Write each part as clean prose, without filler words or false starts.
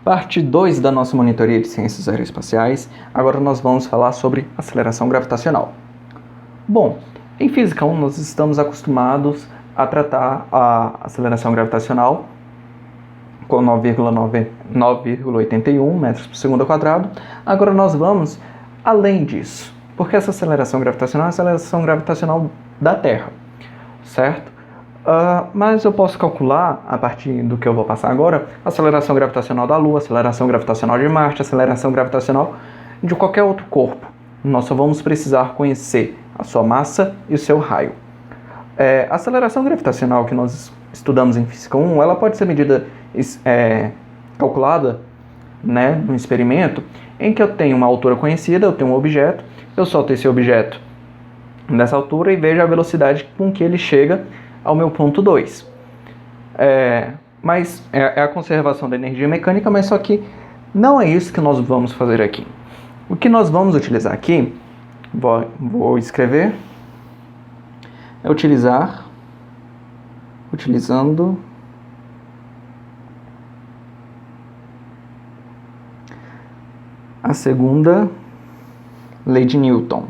Parte 2 da nossa monitoria de ciências aeroespaciais. Agora nós vamos falar sobre aceleração gravitacional. Bom, em Física 1 nós estamos acostumados a tratar a aceleração gravitacional com 9,81 metros por segundo ao quadrado. Agora nós vamos além disso, porque essa aceleração gravitacional é a aceleração gravitacional da Terra, certo? Mas eu posso calcular, a partir do que eu vou passar agora, a aceleração gravitacional da Lua, aceleração gravitacional de Marte, aceleração gravitacional de qualquer outro corpo. Nós só vamos precisar conhecer a sua massa e o seu raio. A aceleração gravitacional que nós estudamos em Física 1, ela pode ser medida, calculada, né, no experimento, em que eu tenho uma altura conhecida, eu tenho um objeto, eu solto esse objeto nessa altura e vejo a velocidade com que ele chega ao meu ponto 2. Mas é a conservação da energia mecânica, mas só que não é isso que nós vamos fazer aqui. O que nós vamos utilizar aqui, vou escrever, é utilizando a segunda lei de Newton.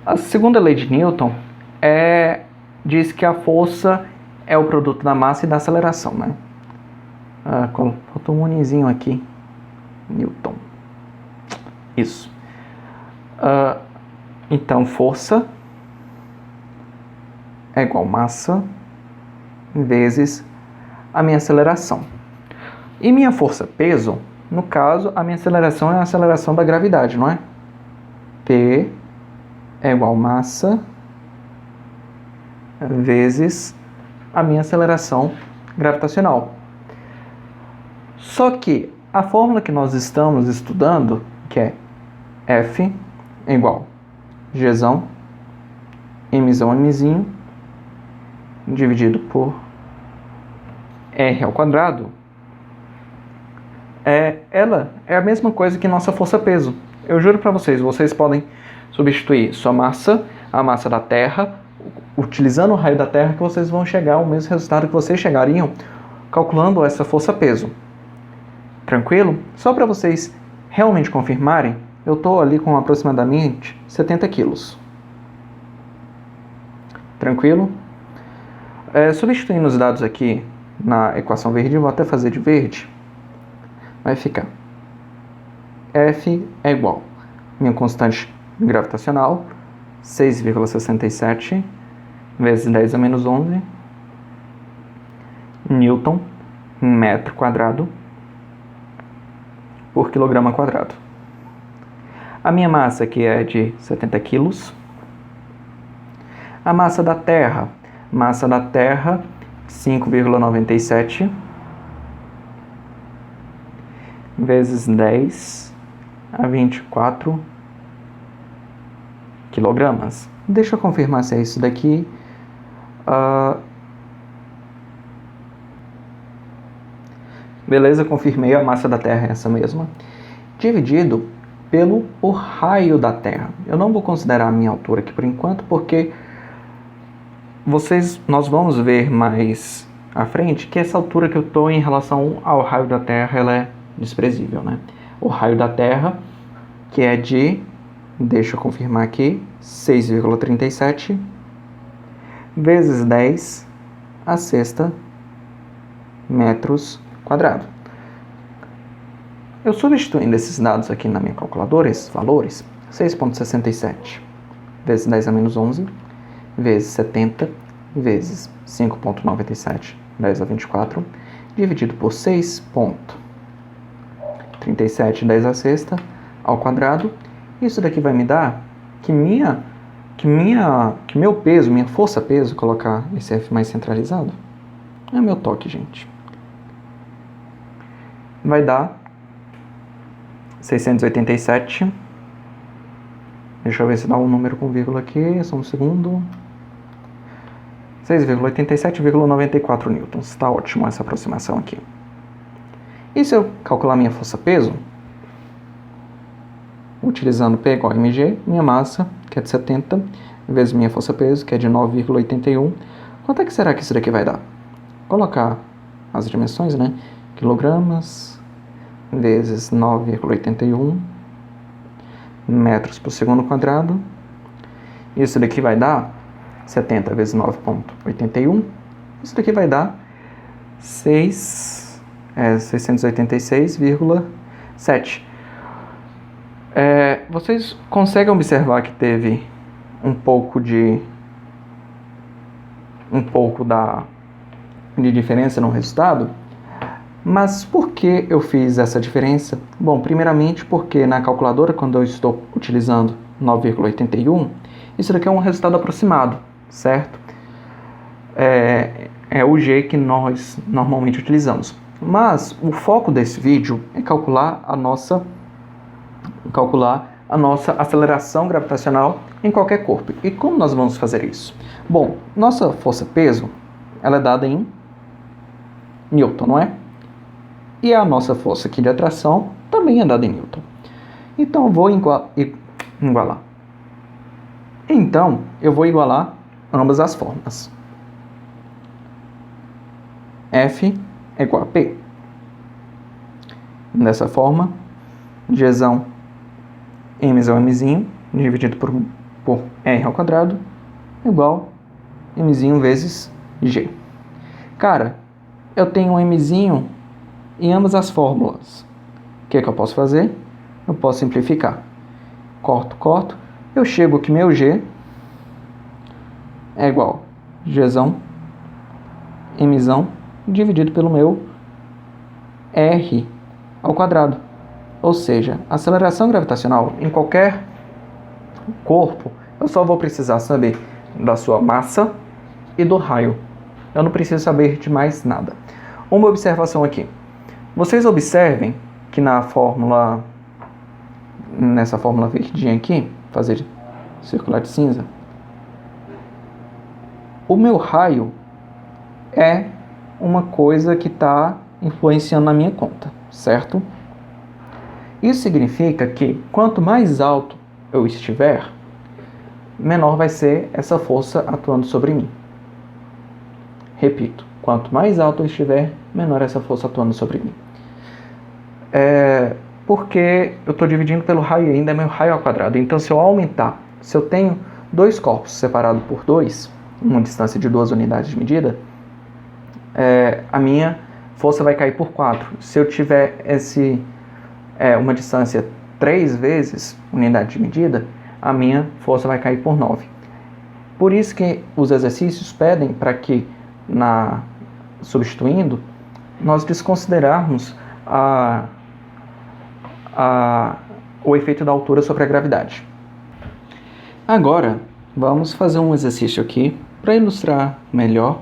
A segunda lei de Newton diz que a força é o produto da massa e da aceleração, né? Faltou um unizinho aqui. Newton. Isso. Então, força é igual massa vezes a minha aceleração. E minha força, peso, no caso, a minha aceleração é a aceleração da gravidade, não é? P é igual massa vezes a minha aceleração gravitacional. Só que a fórmula que nós estamos estudando, que é F é igual Gzão, Mzão, Mzinho, dividido por R ao quadrado, ela é a mesma coisa que nossa força-peso. Eu juro para vocês podem substituir sua massa, a massa da Terra, utilizando o raio da Terra, que vocês vão chegar ao mesmo resultado que vocês chegariam calculando essa força-peso. Tranquilo? Só para vocês realmente confirmarem, eu estou ali com aproximadamente 70 quilos. Tranquilo? Substituindo os dados aqui na equação verde, vou até fazer de verde, vai ficar F é igual minha constante gravitacional, 6,67 vezes 10 a menos 11 Newton metro quadrado por quilograma quadrado. A minha massa aqui é de 70 quilos. A massa da Terra 5,97 vezes 10 a 24 quilogramas. Deixa eu confirmar se é isso daqui. Beleza, confirmei, a massa da Terra é essa mesma. Dividido pelo raio da Terra. Eu não vou considerar a minha altura aqui por enquanto, porque nós vamos ver mais à frente que essa altura que eu estou em relação ao raio da Terra, ela é desprezível, né? O raio da Terra, que é de, deixa eu confirmar aqui, 6,37 vezes 10 a sexta metros quadrados. Eu substituindo esses dados aqui na minha calculadora, esses valores, 6,67 vezes 10 a menos 11 vezes 70 vezes 5,97 10 a 24 dividido por 6,37 10 a sexta ao quadrado. Isso daqui vai me dar que meu peso, minha força-peso, colocar esse F mais centralizado, é meu toque, gente, vai dar 687. Deixa eu ver se dá um número com vírgula aqui, só um segundo. 6,87,94 newtons. Está ótimo essa aproximação aqui. E se eu calcular minha força-peso, utilizando P igual a mg, minha massa, que é de 70, vezes minha força-peso, que é de 9,81. Quanto é que será que isso daqui vai dar? Colocar as dimensões, né? Quilogramas vezes 9,81 metros por segundo quadrado. Isso daqui vai dar 70 vezes 9,81. Isso daqui vai dar 686,7. Vocês conseguem observar que teve um pouco de diferença no resultado? Mas por que eu fiz essa diferença? Bom, primeiramente porque na calculadora, quando eu estou utilizando 9,81, isso daqui é um resultado aproximado, certo? É o G que nós normalmente utilizamos. Mas o foco desse vídeo é calcular a nossa aceleração gravitacional em qualquer corpo. E como nós vamos fazer isso? Bom, nossa força-peso, ela é dada em Newton, não é? E a nossa força aqui de atração também é dada em Newton. Então eu vou igualar. Então eu vou igualar ambas as fórmulas. F é igual a P. Dessa forma, Gzão, Mzão, Mzinho, dividido por R ao quadrado, igual Mzinho vezes G. Cara, eu tenho um Mzinho em ambas as fórmulas. O que eu posso fazer? Eu posso simplificar. Corto. Eu chego que meu G é igual Gzão, Mzão, dividido pelo meu R ao quadrado. Ou seja, a aceleração gravitacional em qualquer corpo, eu só vou precisar saber da sua massa e do raio. Eu não preciso saber de mais nada. Uma observação aqui. Vocês observem que nessa fórmula verdinha aqui, fazer circular de cinza, o meu raio é uma coisa que está influenciando na minha conta, certo? Isso significa que quanto mais alto eu estiver, menor vai ser essa força atuando sobre mim. Repito, quanto mais alto eu estiver, menor essa força atuando sobre mim. Porque eu estou dividindo pelo raio ainda, é meu raio ao quadrado. Então, se eu aumentar, se eu tenho dois corpos separados por 2, uma distância de 2 unidades de medida, a minha força vai cair por 4. Se eu tiver uma distância 3 vezes unidade de medida, a minha força vai cair por 9. Por isso que os exercícios pedem para que, substituindo, nós desconsiderarmos o efeito da altura sobre a gravidade. Agora, vamos fazer um exercício aqui para ilustrar melhor.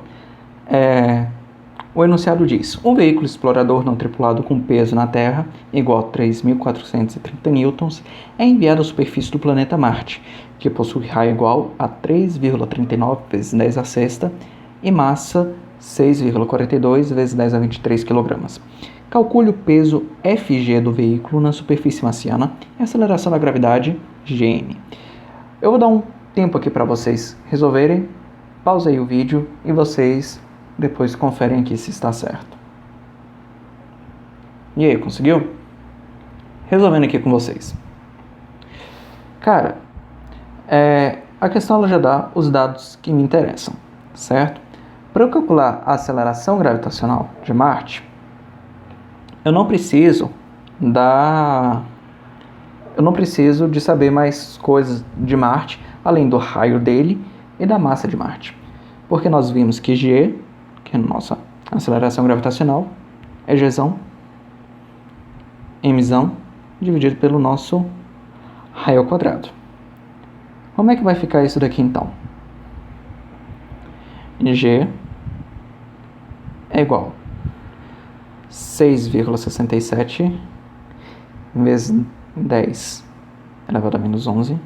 O enunciado diz: um veículo explorador não tripulado com peso na Terra igual a 3.430 newtons é enviado à superfície do planeta Marte, que possui raio igual a 3,39 vezes 10 a sexta e massa 6,42 vezes 10 a 23 kg. Calcule o peso Fg do veículo na superfície marciana e a aceleração da gravidade Gm. Eu vou dar um tempo aqui para vocês resolverem. Pausa aí o vídeo e vocês depois conferem aqui se está certo. E aí, conseguiu? Resolvendo aqui com vocês. Cara, a questão ela já dá os dados que me interessam, certo? Para eu calcular a aceleração gravitacional de Marte, eu não preciso de saber mais coisas de Marte, além do raio dele e da massa de Marte. Porque nós vimos que G, que é a nossa aceleração gravitacional, é Gzão, Mzão, dividido pelo nosso raio ao quadrado. Como é que vai ficar isso daqui então? G é igual a 6,67 vezes 10 elevado a menos 11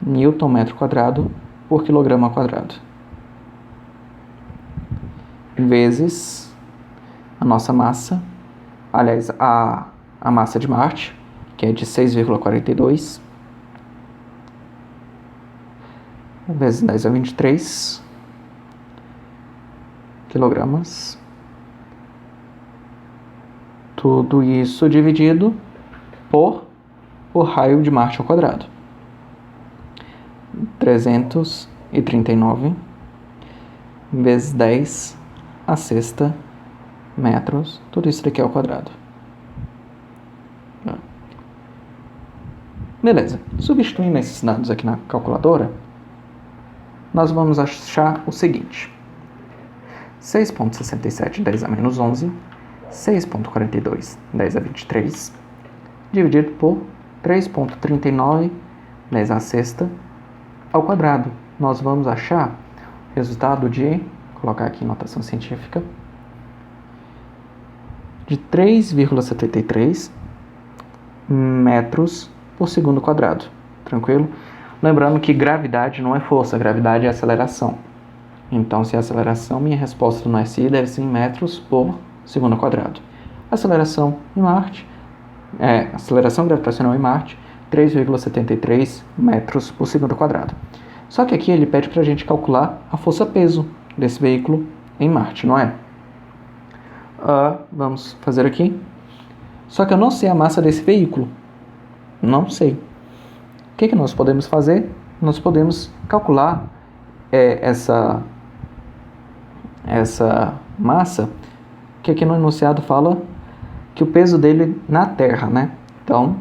Newton metro quadrado por quilograma ao quadrado, vezes a nossa massa, aliás, a massa de Marte, que é de 6,42, vezes 10 a 23 quilogramas. Tudo isso dividido por o raio de Marte ao quadrado. 339 vezes 10 a sexta metros. Tudo isso daqui ao quadrado. Beleza. Substituindo esses dados aqui na calculadora, nós vamos achar o seguinte: 6,67 10 a menos 11, 6,42 10 a 23, dividido por 3,39 10 a sexta ao quadrado. Nós vamos achar o resultado de, vou colocar aqui em notação científica, de 3,73 metros por segundo quadrado. Tranquilo? Lembrando que gravidade não é força, gravidade é aceleração. Então, se é aceleração, minha resposta no SI deve ser em metros por segundo quadrado. Aceleração gravitacional em Marte, 3,73 metros por segundo quadrado. Só que aqui ele pede para a gente calcular a força-peso desse veículo em Marte, não é? Vamos fazer aqui. Só que eu não sei a massa desse veículo. Não sei. O que nós podemos fazer? Nós podemos calcular essa massa, que aqui no enunciado fala que o peso dele na Terra, né? Então,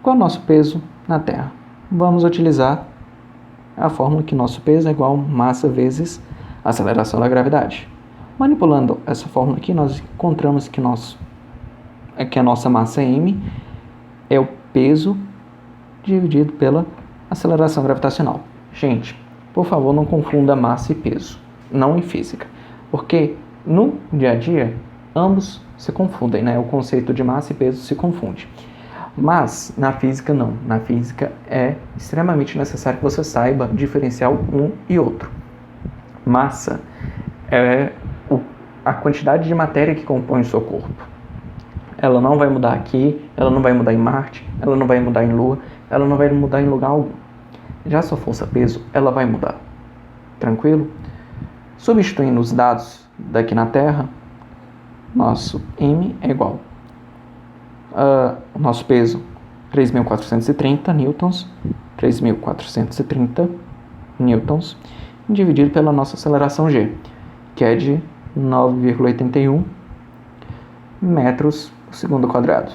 qual é o nosso peso na Terra? Vamos utilizar a fórmula que nosso peso é igual a massa vezes a aceleração da gravidade. Manipulando essa fórmula aqui, nós encontramos que a nossa massa m é o peso dividido pela aceleração gravitacional. Gente, por favor, não confunda massa e peso, não em física, porque no dia a dia ambos se confundem, né? O conceito de massa e peso se confunde. Mas na física não. Na física é extremamente necessário que você saiba diferenciar um e outro. Massa é a quantidade de matéria que compõe o seu corpo. Ela não vai mudar aqui, ela não vai mudar em Marte, ela não vai mudar em Lua, ela não vai mudar em lugar algum. Já a sua força-peso, ela vai mudar. Tranquilo? Substituindo os dados daqui na Terra, nosso M é igual o nosso peso, 3.430 newtons, 3.430 newtons, dividido pela nossa aceleração G, que é de 9,81 metros por segundo quadrado.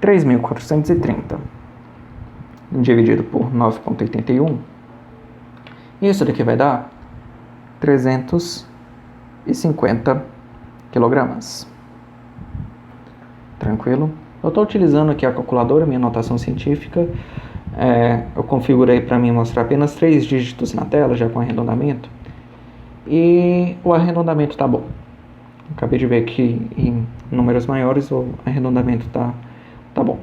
3.430 dividido por 9,81, isso daqui vai dar 350 quilogramas. Tranquilo? Eu estou utilizando aqui a calculadora, minha notação científica. Eu configurei para mim mostrar apenas 3 dígitos na tela, já com arredondamento. E o arredondamento está bom. Acabei de ver que em números maiores o arredondamento tá bom.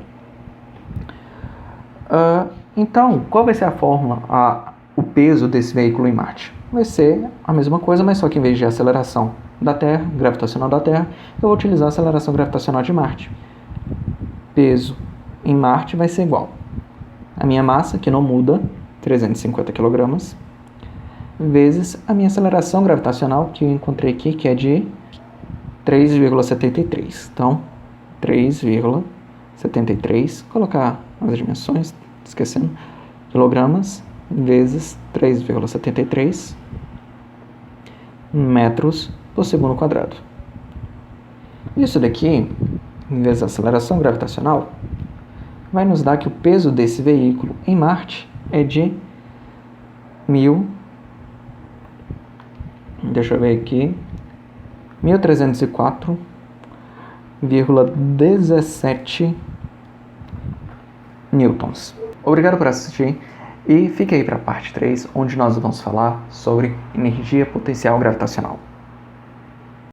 Então, qual vai ser a fórmula, o peso desse veículo em Marte? Vai ser a mesma coisa, mas só que em vez de aceleração da Terra, gravitacional da Terra, eu vou utilizar a aceleração gravitacional de Marte. Peso em Marte vai ser igual a minha massa, que não muda, 350 kg, vezes a minha aceleração gravitacional, que eu encontrei aqui, que é de 3,73. Então, 3,73, colocar as dimensões, esquecendo, quilogramas, vezes 3,73 metros por segundo quadrado. Isso daqui, em vez da aceleração gravitacional, vai nos dar que o peso desse veículo em Marte é de 1.304,17 newtons. Obrigado por assistir e fique aí para a parte 3, onde nós vamos falar sobre energia potencial gravitacional.